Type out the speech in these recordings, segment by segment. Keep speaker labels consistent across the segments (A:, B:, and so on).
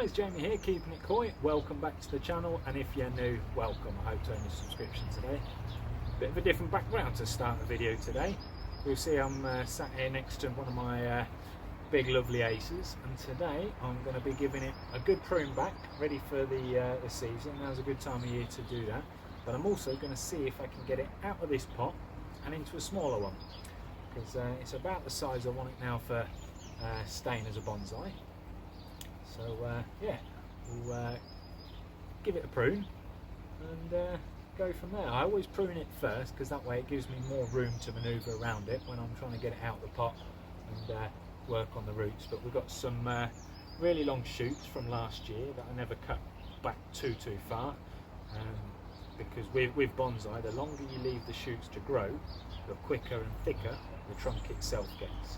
A: guys, Jamie here, keeping it koi. Welcome back to the channel, and if you're new, welcome. I hope to earn your subscription today. Bit of a different background to start the video today. You'll see I'm sat here next to one of my big lovely Acers, and today I'm going to be giving it a good prune back, ready for the season. Now's a good time of year to do that, but I'm also going to see if I can get it out of this pot and into a smaller one, because it's about the size I want it now for staying as a bonsai. So yeah, we'll give it a prune and go from there. I always prune it first because that way it gives me more room to manoeuvre around it when I'm trying to get it out of the pot and work on the roots. But we've got some really long shoots from last year that I never cut back too far, because with bonsai, the longer you leave the shoots to grow, the quicker and thicker the trunk itself gets.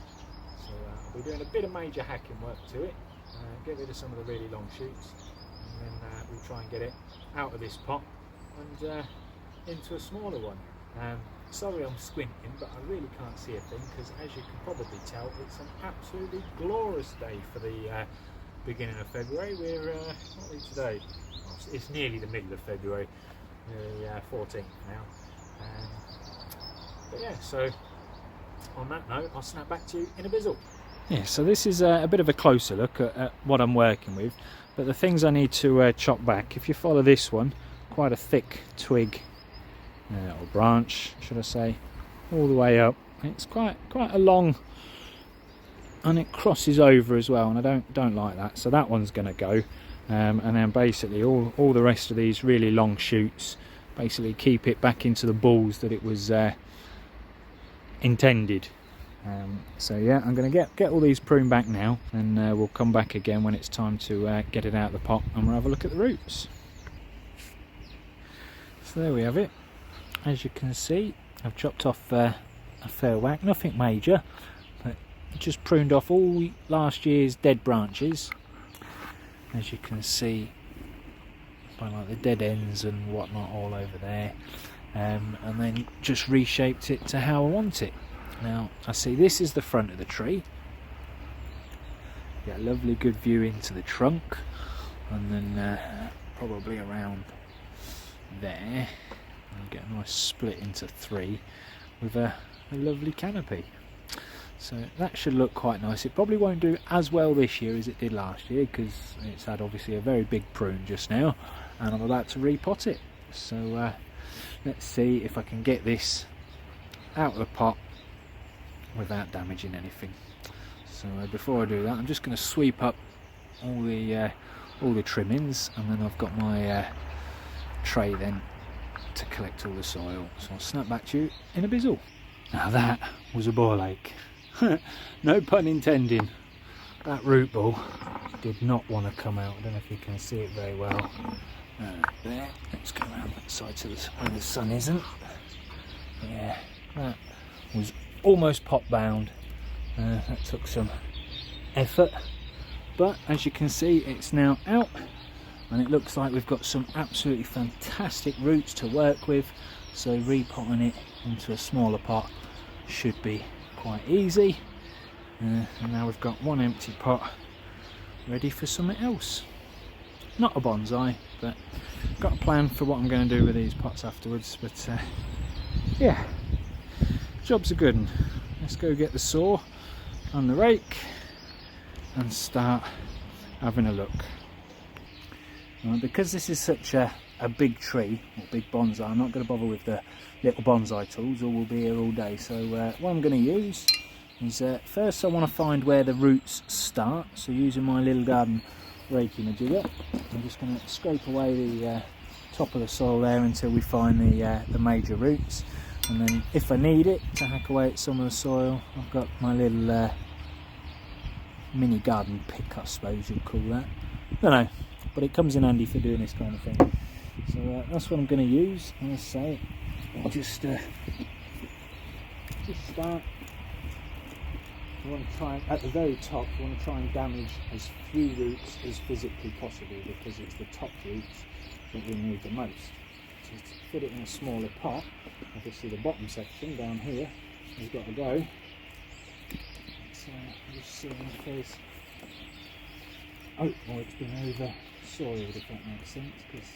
A: So I'll be doing a bit of major hacking work to it, get rid of some of the really long shoots, and then we'll try and get it out of this pot and into a smaller one. Sorry I'm squinting, but I really can't see a thing, because as you can probably tell, it's an absolutely glorious day for the beginning of February. We're what are we today? It's nearly the middle of February, the 14th now. But yeah, so on that note, I'll snap back to you in a bizzle. Yeah, so this is a bit of a closer look at what I'm working with, but the things I need to chop back, if you follow this one, quite a thick twig or branch, should I say, all the way up. It's quite a long, and it crosses over as well, and I don't like that, so that one's going to go. And then basically all the rest of these really long shoots basically keep it back into the balls that it was intended. So yeah, I'm going to get all these pruned back now, and we'll come back again when it's time to get it out of the pot, and we'll have a look at the roots. So there we have it. As you can see, I've chopped off a fair whack, nothing major, but just pruned off all last year's dead branches, as you can see, by like the dead ends and whatnot all over there, and then just reshaped it to how I want it. Now I see this is the front of the tree, get a lovely good view into the trunk, and then probably around there, and get a nice split into three with a lovely canopy. So that should look quite nice. It probably won't do as well this year as it did last year, because it's had obviously a very big prune just now, and I'm about to repot it. So let's see if I can get this out of the pot without damaging anything. So before I do that, I'm just going to sweep up all the trimmings, and then I've got my tray then to collect all the soil. So I'll snap back to you in a bizzle. Now that was a ball ache. No pun intended. That root ball did not want to come out. I don't know if you can see it very well. There, let's go around that side to where the sun isn't. Yeah, that was almost pot bound. That took some effort, but as you can see, it's now out, and it looks like we've got some absolutely fantastic roots to work with. So repotting it into a smaller pot should be quite easy. And now we've got one empty pot ready for something else. Not a bonsai, but got a plan for what I'm going to do with these pots afterwards. But yeah, job's a good one. Let's go get the saw and the rake and start having a look. Because this is such a big tree, or big bonsai, I'm not going to bother with the little bonsai tools, or we'll be here all day. So what I'm going to use is first I want to find where the roots start. So using my little garden raking jigger, I'm just going to scrape away the top of the soil there until we find the major roots. And then if I need it to hack away at some of the soil, I've got my little mini garden pick, I suppose you'd call that. I don't know, but it comes in handy for doing this kind of thing. So that's what I'm going to use. And as I say, I'll just start. You want to try, at the very top, you want to try and damage as few roots as physically possible, because it's the top roots that we need the most. So to fit it in a smaller pot, obviously the bottom section down here has got to go. So just seeing if there's or it's been over soiled, if that makes sense, because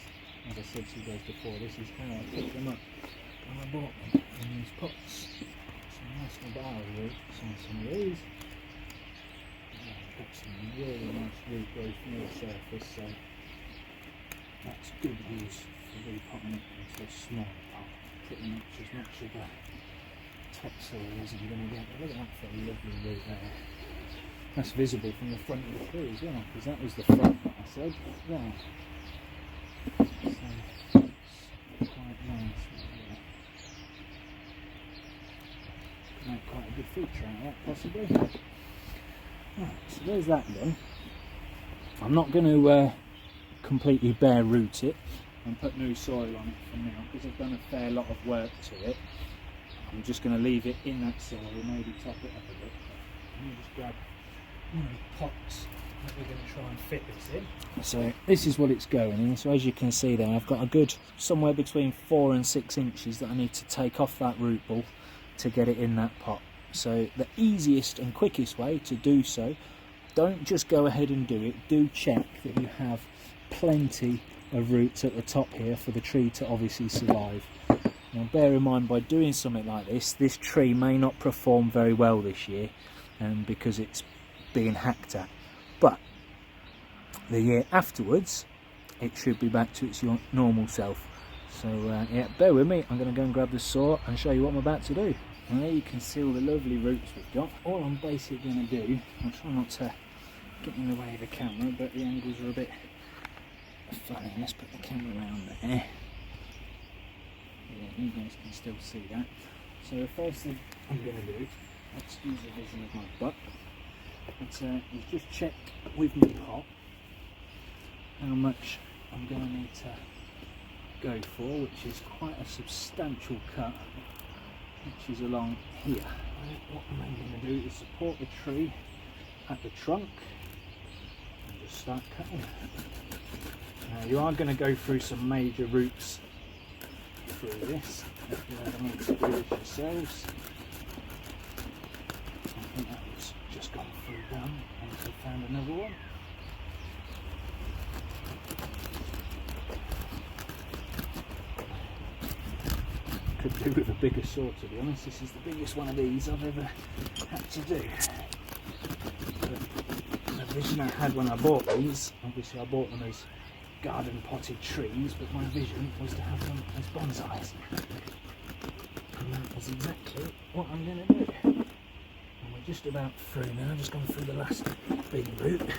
A: as I said to you guys before, this is how I picked them up when I bought them in these pots. Some nice Nabara roots on some of these. Got some really nice root growth near the surface, so that's good news for repotting it into a small pot. Pretty much as much of the topsoil as you're going to get. Look at that for a lovely root there. That's visible from the front of the tree as well, because that was the front that I said there. So it's quite nice. Make quite a good feature out of that, possibly. Right, so there's that done. I'm not going to completely bare root it and put new soil on it for now, because I've done a fair lot of work to it. I'm just going to leave it in that soil and maybe top it up a bit. Let me just grab one of the pots that we're going to try and fit this in. So this is what it's going in. So as you can see there, I've got a good somewhere between 4 and 6 inches that I need to take off that root ball to get it in that pot. So the easiest and quickest way to do so, don't just go ahead and do it, do check that you have plenty of roots at the top here for the tree to obviously survive. Now bear in mind, by doing something like this tree may not perform very well this year because it's being hacked at, but the year afterwards it should be back to its normal self. So yeah, bear with me, I'm going to go and grab the saw and show you what I'm about to do. And there you can see all the lovely roots we've got. All I'm basically going to do, I'll try not to get in the way of the camera, but the angles are a bit funny. Let's put the camera around there. Yeah, you guys can still see that. So the first thing I'm going to do, let's use the vision of my butt, is just check with my pot how much I'm going to need to go for, which is quite a substantial cut, which is along here. What I'm going to do is support the tree at the trunk and just start cutting. Now you are going to go through some major roots through this. You don't need to do this yourselves. I think that was just gone through done, and we found another one. Could do with a bigger saw, to be honest. This is the biggest one of these I've ever had to do. But the vision I had when I bought these, obviously I bought them as garden potted trees, but my vision was to have them as bonsais. And that is exactly what I'm going to do. And we're just about through now, just gone through the last big root. And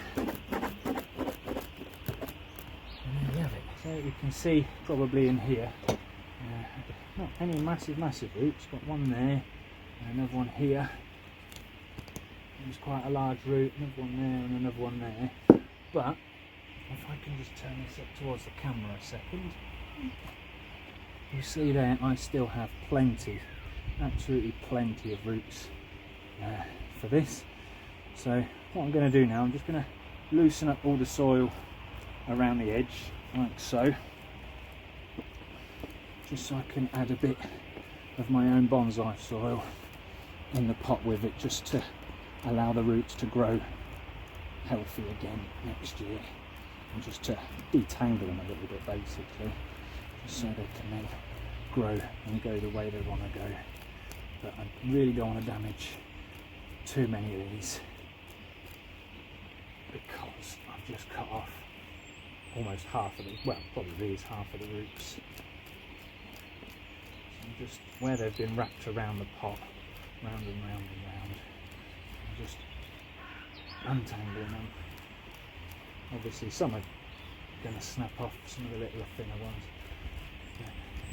A: there we have it. So you can see probably in here, not any massive roots, got one there, and another one here. There's quite a large root, another one there and another one there. But if I can just turn this up towards the camera a second, you see there I still have plenty, absolutely plenty of roots for this. So what I'm going to do now, I'm just going to loosen up all the soil around the edge like so, just so I can add a bit of my own bonsai soil in the pot with it, just to allow the roots to grow healthy again next year, and just to detangle them a little bit basically, just so they can then grow and go the way they want to go. But I really don't want to damage too many of these, because I've just cut off almost half of the, well, probably is half of the roots. Just where they've been wrapped around the pot, round and round and round, and just untangling them. Obviously some are going to snap off, some of the little thinner ones.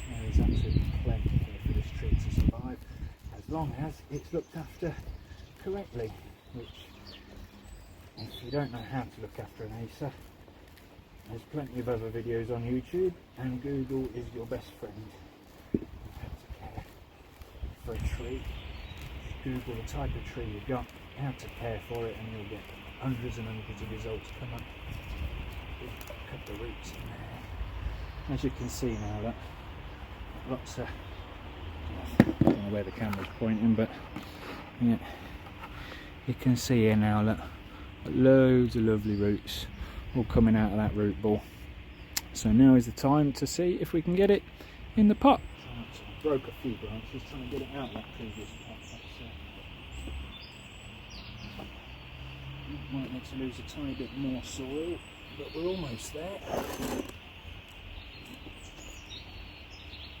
A: There is absolutely plenty here for this tree to survive, as long as it's looked after correctly, which, if you don't know how to look after an Acer, there's plenty of other videos on YouTube, and Google is your best friend. For a tree, Google the type of tree you've got, how to care for it, and you'll get hundreds and hundreds of results come up. Cut the roots in there. As you can see now, that lots of, I don't know where the camera's pointing, but yeah, you can see here now that loads of lovely roots all coming out of that root ball. So now is the time to see if we can get it in the pot. So I broke a few branches trying to get it out of that previous pot. Might need to lose a tiny bit more soil, but we're almost there.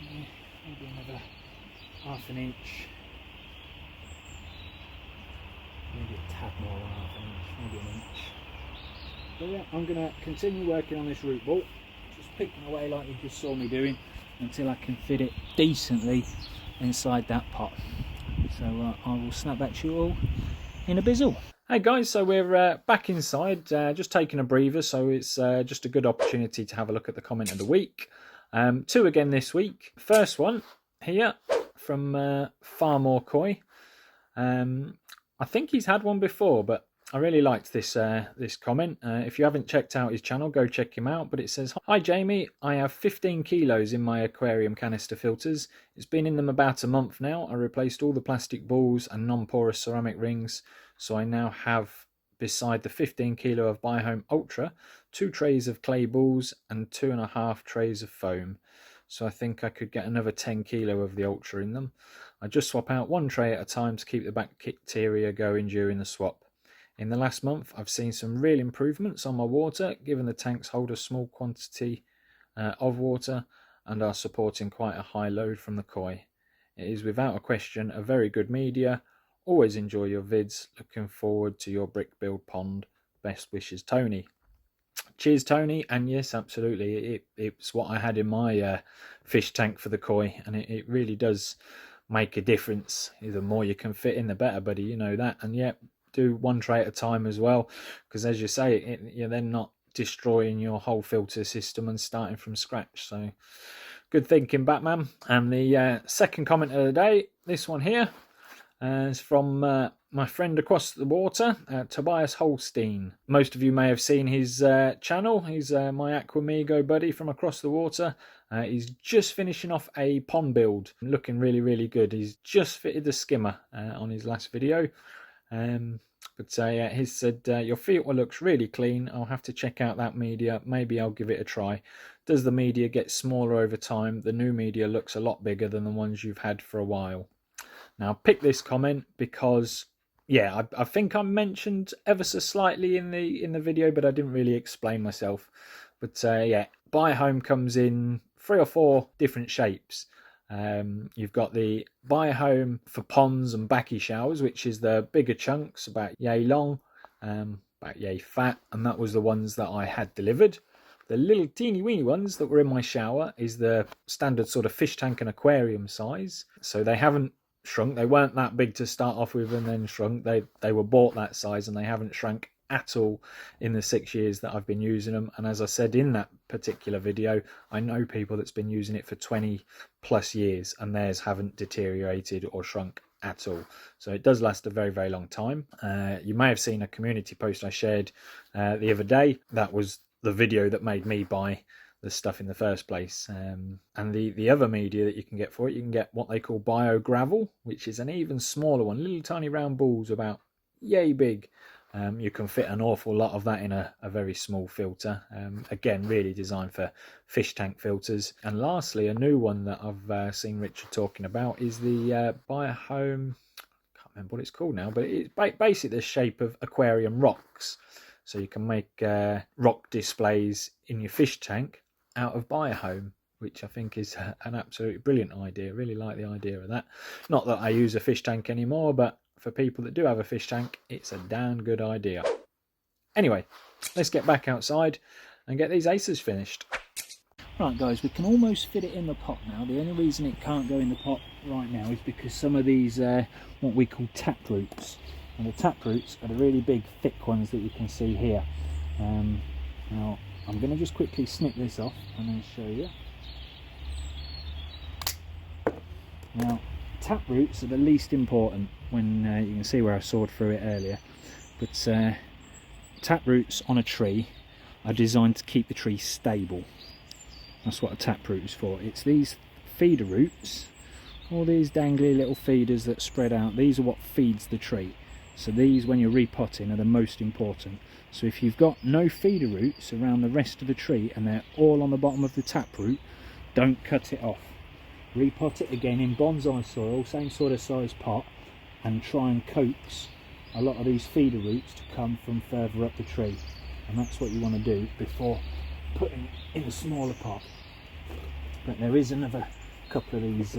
A: Yeah, maybe another half an inch. Maybe a tad more than half an inch, maybe an inch. But yeah, I'm going to continue working on this root ball, just picking away like you just saw me doing, until I can fit it decently inside that pot. So I will snap back to you all in a bizzle. Hey guys, so we're back inside, just taking a breather, so it's just a good opportunity to have a look at the comment of the week. 2 again this week. First one here from Far More Koi. I think he's had one before, but I really liked this this comment. If you haven't checked out his channel, go check him out. But it says, "Hi Jamie, I have 15 kilos in my aquarium canister filters. It's been in them about a month now. I replaced all the plastic balls and non-porous ceramic rings. So I now have, beside the 15 kilo of Biohome Ultra, 2 trays of clay balls and 2.5 trays of foam. So I think I could get another 10 kilo of the Ultra in them. I just swap out 1 tray at a time to keep the bacteria going during the swap. In the last month, I've seen some real improvements on my water, given the tanks hold a small quantity of water and are supporting quite a high load from the koi. It is without a question a very good media. Always enjoy your vids. Looking forward to your brick build pond. Best wishes, Tony." Cheers, Tony. And yes, absolutely, it's what I had in my fish tank for the koi, and it really does make a difference. The more you can fit in, the better, buddy. You know that. And yeah, do 1 tray at a time as well, because as you say, you're then not destroying your whole filter system and starting from scratch. So good thinking, Batman. And the second comment of the day, this one here, is from my friend across the water, Tobias Holstein. Most of you may have seen his channel. He's my Aquamigo buddy from across the water. He's just finishing off a pond build, looking really, really good. He's just fitted the skimmer on his last video. But yeah, he said, "Your filter looks really clean. I'll have to check out that media. Maybe I'll give it a try. Does the media get smaller over time? The new media looks a lot bigger than the ones you've had for a while." Now, I picked this comment because, yeah, I think I mentioned ever so slightly in the video, but I didn't really explain myself. But yeah, Biohome comes in 3 or 4 different shapes. You've got the Biohome for ponds and Bakki showers, which is the bigger chunks, about yay long, about yay fat, and that was the ones that I had delivered. The little teeny weeny ones that were in my shower is the standard sort of fish tank and aquarium size. So they haven't shrunk. They weren't that big to start off with and then shrunk. They were bought that size, and they haven't shrunk at all in the 6 years that I've been using them. And as I said in that particular video, I know people that's been using it for 20 plus years and theirs haven't deteriorated or shrunk at all. So it does last a very, very long time. You may have seen a community post I shared the other day. That was the video that made me buy the stuff in the first place. And the other media that you can get for it, you can get what they call bio gravel, which is an even smaller one, little tiny round balls about yay big. You can fit an awful lot of that in a very small filter. Again, really designed for fish tank filters. And lastly, a new one that I've seen Richard talking about is the Biohome, can't remember what it's called now, but it's basically the shape of aquarium rocks. So you can make rock displays in your fish tank out of Biohome, which I think is an absolutely brilliant idea. Really like the idea of that. Not that I use a fish tank anymore, but for people that do have a fish tank, it's a damn good idea. Anyway, let's get back outside and get these Acers finished. Right guys, we can almost fit it in the pot now. The only reason it can't go in the pot right now is because some of these what we call tap roots. And the tap roots are the really big thick ones that you can see here. Now I'm going to just quickly snip this off and then show you. Now tap roots are the least important when you can see where I sawed through it earlier, but tap roots on a tree are designed to keep the tree stable. That's what a tap root is for. It's these feeder roots, all these dangly little feeders that spread out. These are what feeds the tree. So these, when you're repotting, are the most important. So if you've got no feeder roots around the rest of the tree and they're all on the bottom of the taproot, don't cut it off. Repot it again in bonsai soil, same sort of size pot, and try and coax a lot of these feeder roots to come from further up the tree. And that's what you want to do before putting it in a smaller pot. But there is another couple of these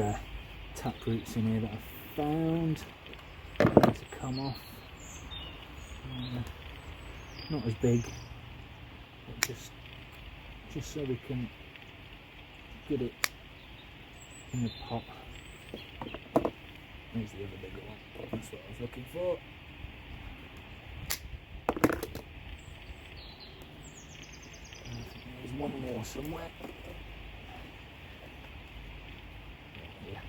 A: taproots in here that I've found to come off. Not as big, but just so we can get it in the pot. There's the other bigger one. That's what I was looking for. There's one more somewhere. Yeah.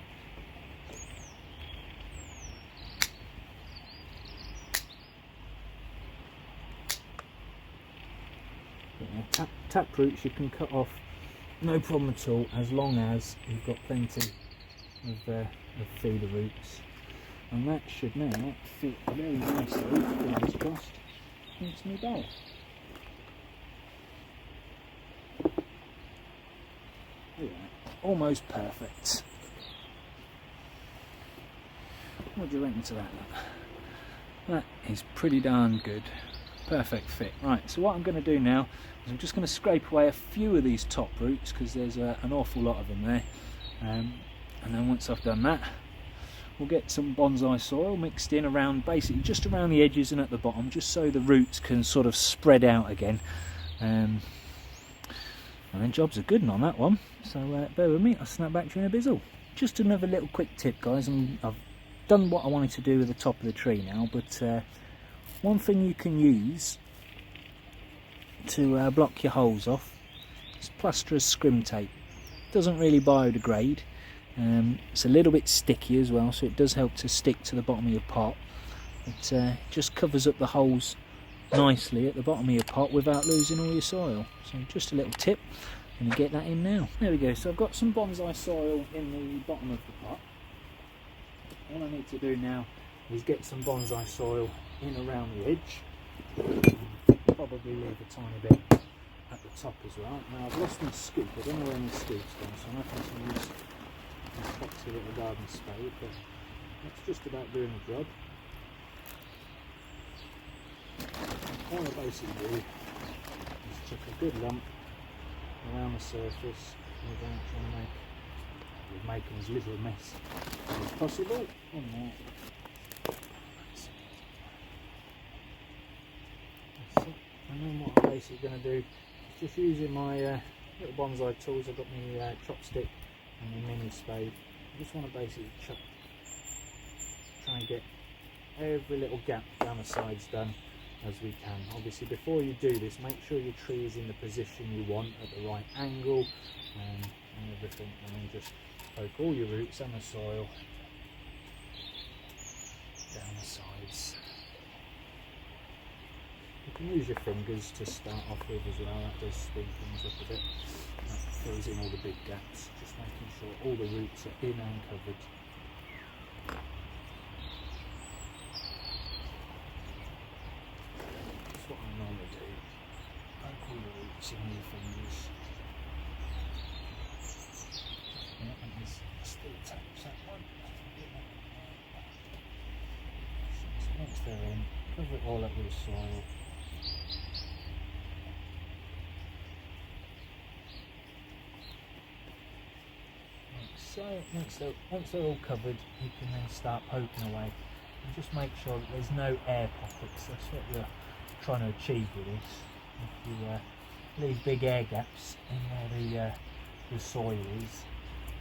A: Tap roots you can cut off, no problem at all, as long as you've got plenty of feeder roots. And that should now fit very nicely, fingers crossed, into my bowl. Yeah, almost perfect. What do you reckon to that? That is pretty darn good. Perfect fit. Right, so what I'm going to do now is I'm just going to scrape away a few of these top roots, because there's an awful lot of them there. And then once I've done that, we'll get some bonsai soil mixed in around, basically just around the edges and at the bottom, just so the roots can sort of spread out again. And then jobs are good on that one. So bear with me, I'll snap back to you in a bizzle. Just another little quick tip, guys. I've done what I wanted to do with the top of the tree now, but one thing you can use to block your holes off is plasterer's scrim tape. Doesn't really biodegrade. It's a little bit sticky as well, so it does help to stick to the bottom of your pot. It just covers up the holes nicely at the bottom of your pot without losing all your soil. So just a little tip, I'm going to get that in now. There we go, so I've got some bonsai soil in the bottom of the pot. All I need to do now is get some bonsai soil in around the edge. Probably leave a tiny bit at the top as well. Now I've lost my scoop, I don't know where my scoop's gone, so I'm having to use this foxy little garden spade, but that's just about doing the job. All I basically do is chuck a good lump around the surface without trying to make as little mess as possible on there. And then what I'm basically going to do is just using my little bonsai tools. I've got my chopstick and my mini spade. I just want to basically try and get every little gap down the sides done as we can. Obviously before you do this, make sure your tree is in the position you want at the right angle and everything, and then just poke all your roots and the soil down the sides. You can use your fingers to start off with as well, that does speed things up a bit. That fills in all the big gaps, just making sure all the roots are in and covered. That's what I normally do. Poke all the roots in with your fingers. Yeah, and there's still taps that one. So once they're in, cover it all up with soil. So once they're all covered, you can then start poking away and just make sure that there's no air pockets. That's what we're trying to achieve with this. If you leave big air gaps in where the soil is,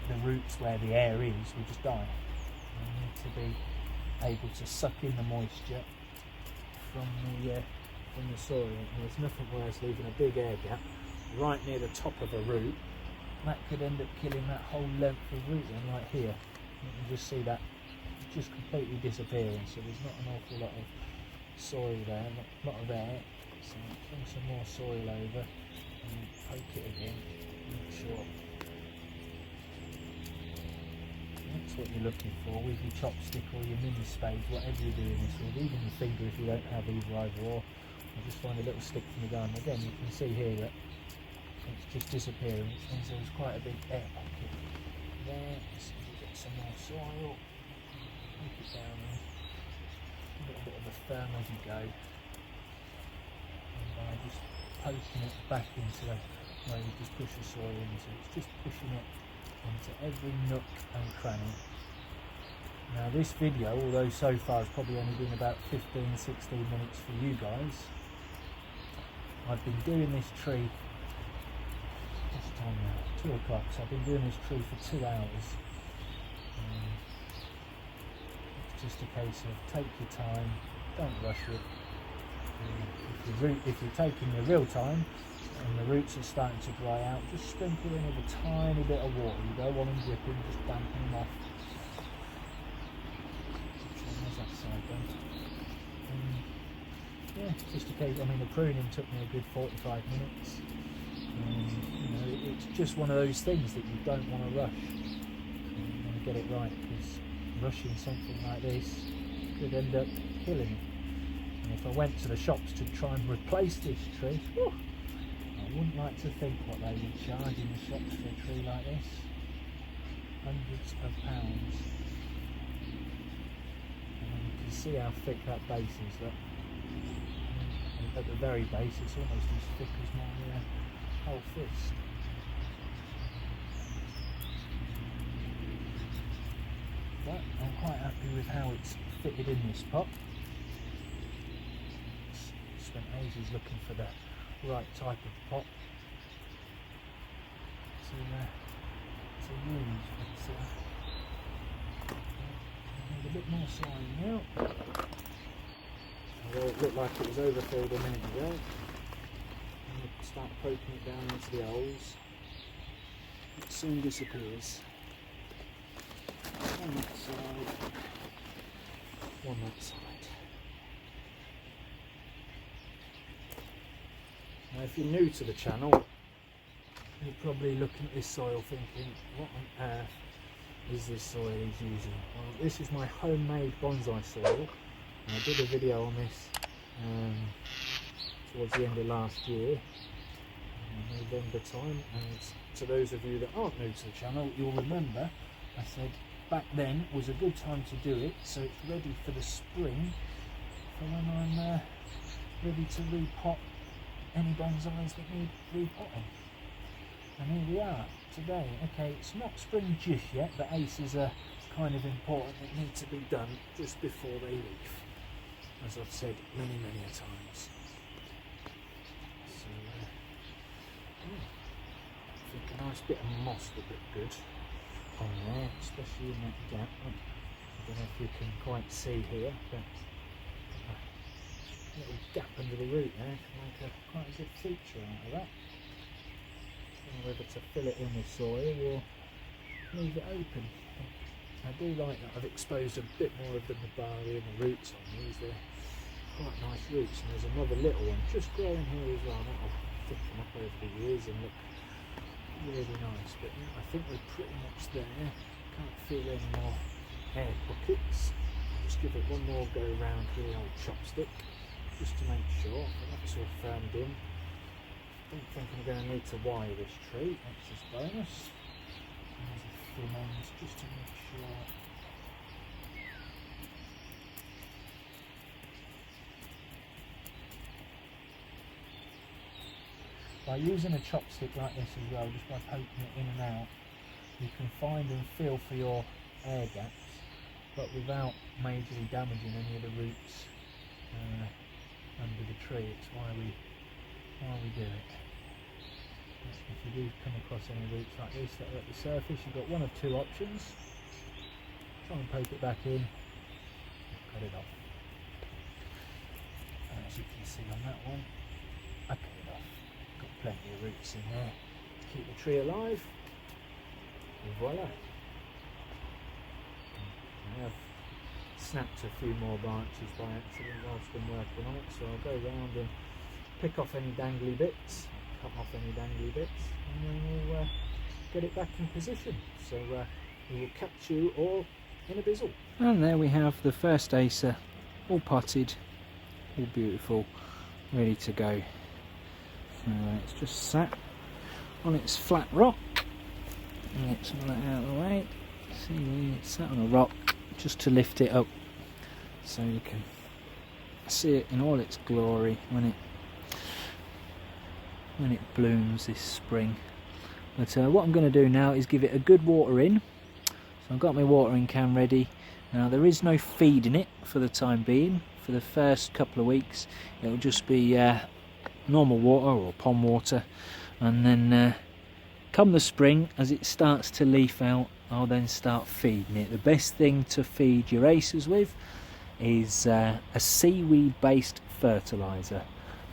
A: the roots where the air is will just die. You need to be able to suck in the moisture from the soil. And there's nothing worse leaving a big air gap right near the top of a root. That could end up killing that whole length of root then, right here. You can just see that just completely disappearing, so there's not an awful lot of soil there, not a lot of air. So bring some more soil over and poke it again, make sure. that's what you're looking for with your chopstick or your mini spade, whatever you're doing this with, even your finger if you don't have either or. I'll just find a little stick from the garden. Again, you can see here that it's just disappearing, which means there was quite a big air pocket there. Let's see if we get some more soil. Take it down there. A little bit of a firm as you go. And by just poking it back into the where you just push the soil into, it's just pushing it into every nook and cranny. Now this video, although so far it's probably only been about 15-16 minutes for you guys, I've been doing this tree, what's the time now? 2 o'clock, so I've been doing this tree for 2 hours. It's just a case of take your time, don't rush it. If you're taking your real time and the roots are starting to dry out, just sprinkle in with a tiny bit of water. You don't want them dripping, just dampen them off. How's that side done? Yeah, just a case. I mean, the pruning took me a good 45 minutes. You know, it's just one of those things that you don't want to rush. You want to get it right, because rushing something like this could end up killing it. And if I went to the shops to try and replace this tree, whew, I wouldn't like to think what they would charge in the shops for a tree like this. Hundreds of pounds. And you can see how thick that base is. Look. And at the very base, it's almost as thick as my whole fist. But I'm quite happy with how it's fitted in this pot. Spent ages looking for the right type of pot to use, but need a bit more soil now. Although it looked like it was overfilled a minute ago, and you start poking it down into the holes, it soon disappears. One that side, one that side. Now if you're new to the channel, you're probably looking at this soil thinking, what on earth is this soil he's using? Well, this is my homemade bonsai soil. And I did a video on this towards the end of last year, November time, and to those of you that aren't new to the channel, you'll remember I said back then was a good time to do it, so it's ready for the spring, for when I'm ready to repot any bonsais that need repotting. And here we are today. Okay, it's not spring just yet, but Acers are kind of important that need to be done just before they leave, as I've said many a times. So I think a nice bit of moss would look good on there, especially in that gap. I don't know if you can quite see here, but a little gap under the root there can make quite a good feature out of that. I don't know whether to fill it in with soil or leave it open. I do like that I've exposed a bit more of the nabari and the roots on these. They're quite nice roots, and there's another little one just growing here as well. That'll thicken up over the years and look really nice. But yeah, I think we're pretty much there. Can't feel any more air pockets. Just give it one more go round with the old chopstick, just to make sure that that's all firmed in. I don't think I'm going to need to wire this tree, that's just bonus. There's a thin end just to make sure. By using a chopstick like this as well, just by poking it in and out, you can find and feel for your air gaps, but without majorly damaging any of the roots under the tree. It's why we do it. If you do come across any roots like this that are at the surface, you've got one of two options. Try and poke it back in, cut it off. And as you can see on that one, I cut it off. Got plenty of roots in there to keep the tree alive. And voila. I have snapped a few more branches by accident whilst I'm working on it, so I'll go round and pick off any dangly bits, cut off any dangly bits, and then we'll get it back in position. So we will catch you all in a bizzle. And there we have the first Acer, all potted, all beautiful, ready to go. So it's just sat on its flat rock. Get some of that out of the way. See, it's sat on a rock just to lift it up so you can see it in all its glory when it blooms this spring. But what I'm going to do now is give it a good water in. So I've got my watering can ready. Now there is no feed in it for the time being. For the first couple of weeks it'll just be normal water or pond water, and then come the spring, as it starts to leaf out, I'll then start feeding it. The best thing to feed your Acers with is a seaweed based fertiliser.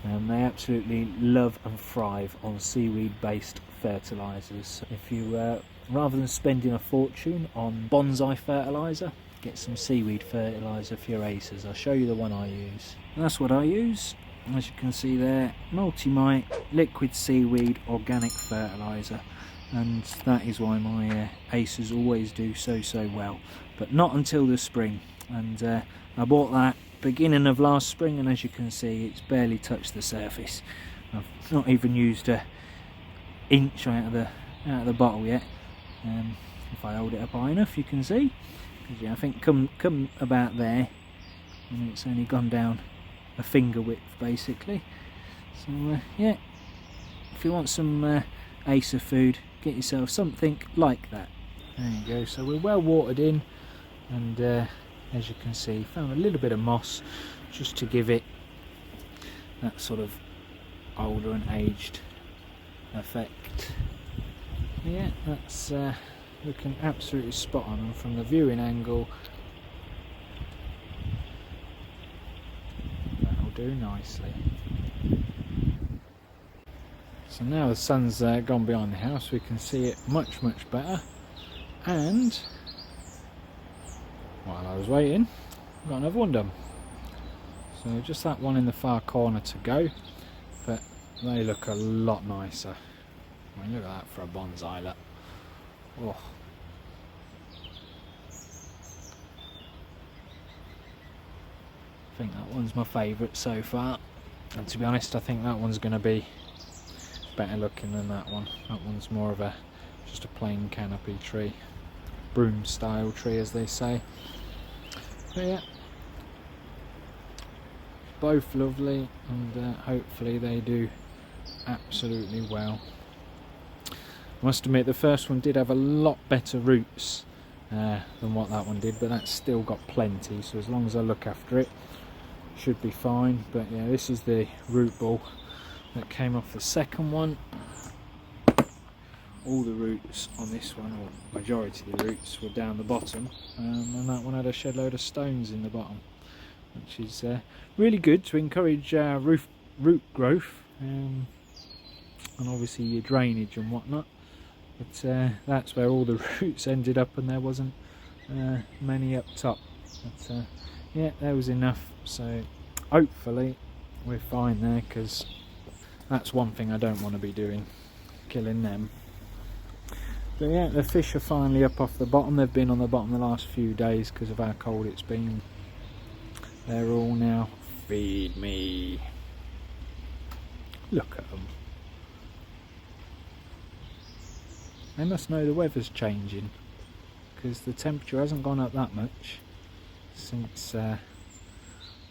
A: They absolutely love and thrive on seaweed based fertilisers. If you rather than spending a fortune on Bonsai fertiliser, get some seaweed fertiliser for your Acers. I'll show you the one I use. And that's what I use. As you can see there, Multimite liquid seaweed organic fertiliser, and that is why my Acers always do so well, but not until the spring. And I bought that beginning of last spring, and as you can see, it's barely touched the surface. I've not even used an inch out of the bottle yet. If I hold it up high enough, you can see. Yeah, I think come about there, and it's only gone down a finger width basically. So yeah, if you want some Acer food, get yourself something like that. There you go. So we're well watered in, and as you can see, found a little bit of moss just to give it that sort of older and aged effect. Yeah, that's looking absolutely spot on, and from the viewing angle that'll do nicely. So now the sun's gone behind the house, we can see it much better. And while I was waiting, got another one done. So just that one in the far corner to go, but they look a lot nicer. I mean, look at that for a bonsai, look. Oh. I think that one's my favourite so far, and to be honest I think that one's going to be better looking than that one. That one's more of just a plain canopy tree, broom style tree as they say. But yeah, both lovely, and hopefully they do absolutely well. I must admit the first one did have a lot better roots than what that one did, but that's still got plenty, so as long as I look after it, should be fine. But yeah, this is the root ball that came off the second one. All the roots on this one, or majority of the roots, were down the bottom, and that one had a shed load of stones in the bottom, which is really good to encourage root growth, and obviously your drainage and whatnot. But that's where all the roots ended up, and there wasn't many up top. But yeah, there was enough, so hopefully we're fine there, because that's one thing I don't want to be doing, killing them. But yeah, the fish are finally up off the bottom. They've been on the bottom the last few days because of how cold it's been. They're all now, feed me. Look at them. They must know the weather's changing, because the temperature hasn't gone up that much since the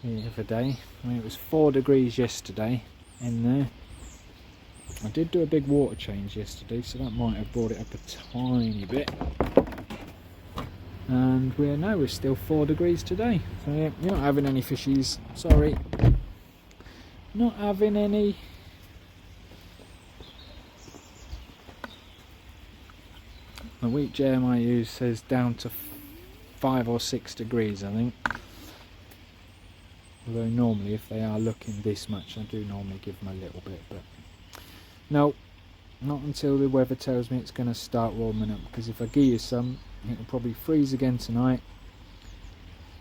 A: other day. I mean, it was 4 degrees yesterday in there. I did do a big water change yesterday, so that might have brought it up a tiny bit. And we're still 4 degrees today. So yeah, you're not having any fishies. Sorry, not having any. The wheat germ I use says down to 5 or 6 degrees, I think. Although normally, if they are looking this much, I do normally give them a little bit, but no, not until the weather tells me it's going to start warming up, because if I give you some, it'll probably freeze again tonight,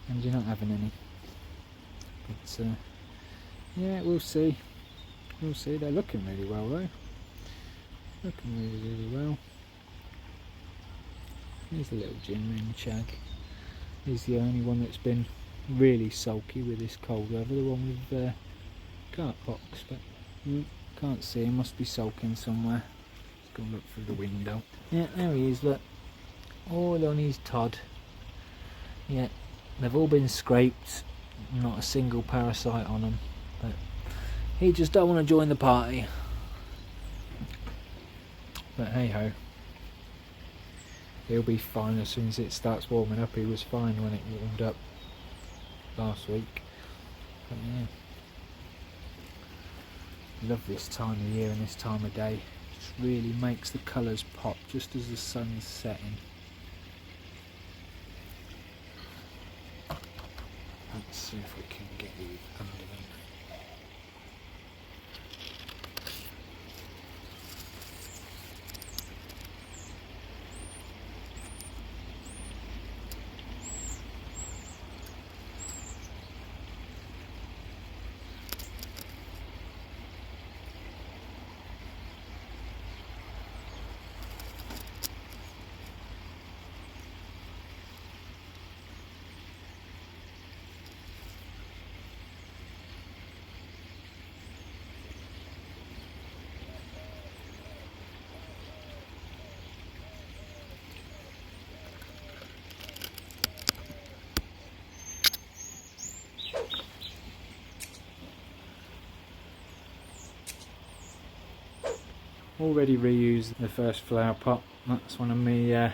A: and you're not having any. But yeah, we'll see. We'll see. They're looking really well though. Looking really well. Here's the little Jinmin shag. He's the only one that's been really sulky with this cold weather. The one with cart box, but can't see him. Must be sulking somewhere. Let's go look through the window. Yeah, there he is. Look, all on his Todd. Yeah, they've all been scraped. Not a single parasite on them. But he just don't want to join the party. But hey ho. He'll be fine as soon as it starts warming up. He was fine when it warmed up last week. But yeah, love this time of year and this time of day. It just really makes the colours pop just as the sun's setting. Let's see if we can get you under them. Already reused the first flower pot. That's one of my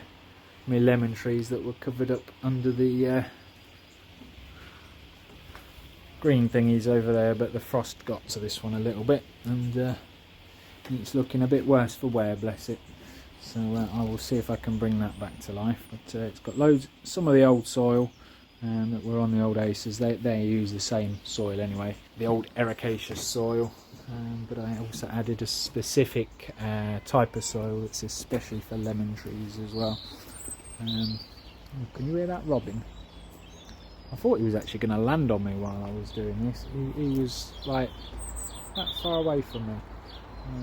A: lemon trees that were covered up under the green thingies over there, but the frost got to this one a little bit, and it's looking a bit worse for wear, bless it. So I will see if I can bring that back to life. But it's got loads, some of the old soil that were on the old Acers. They use the same soil anyway, the old ericaceous soil. But I also added a specific type of soil that's especially for lemon trees as well. Can you hear that robin? I thought he was actually going to land on me while I was doing this. He was like that far away from me.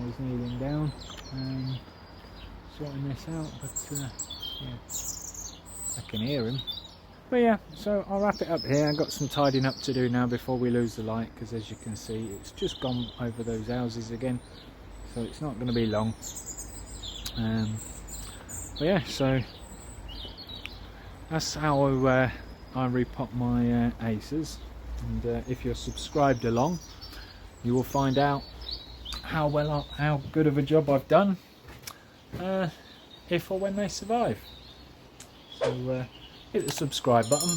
A: He's kneeling down, sorting this out, but yeah, I can hear him. But yeah, so I'll wrap it up here. I've got some tidying up to do now before we lose the light, because as you can see it's just gone over those houses again, so it's not going to be long. But yeah, so that's how I repot my Acers, and if you're subscribed along you will find out how good of a job I've done if or when they survive. So hit the subscribe button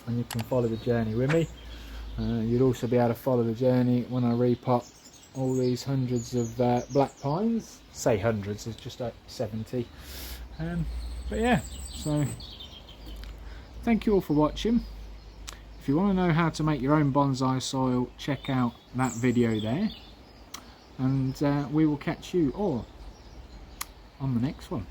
A: and you can follow the journey with me. You'll also be able to follow the journey when I repot all these hundreds of black pines. Say hundreds, it's just like 70. But yeah, so thank you all for watching. If you want to know how to make your own bonsai soil, check out that video there, and we will catch you all on the next one.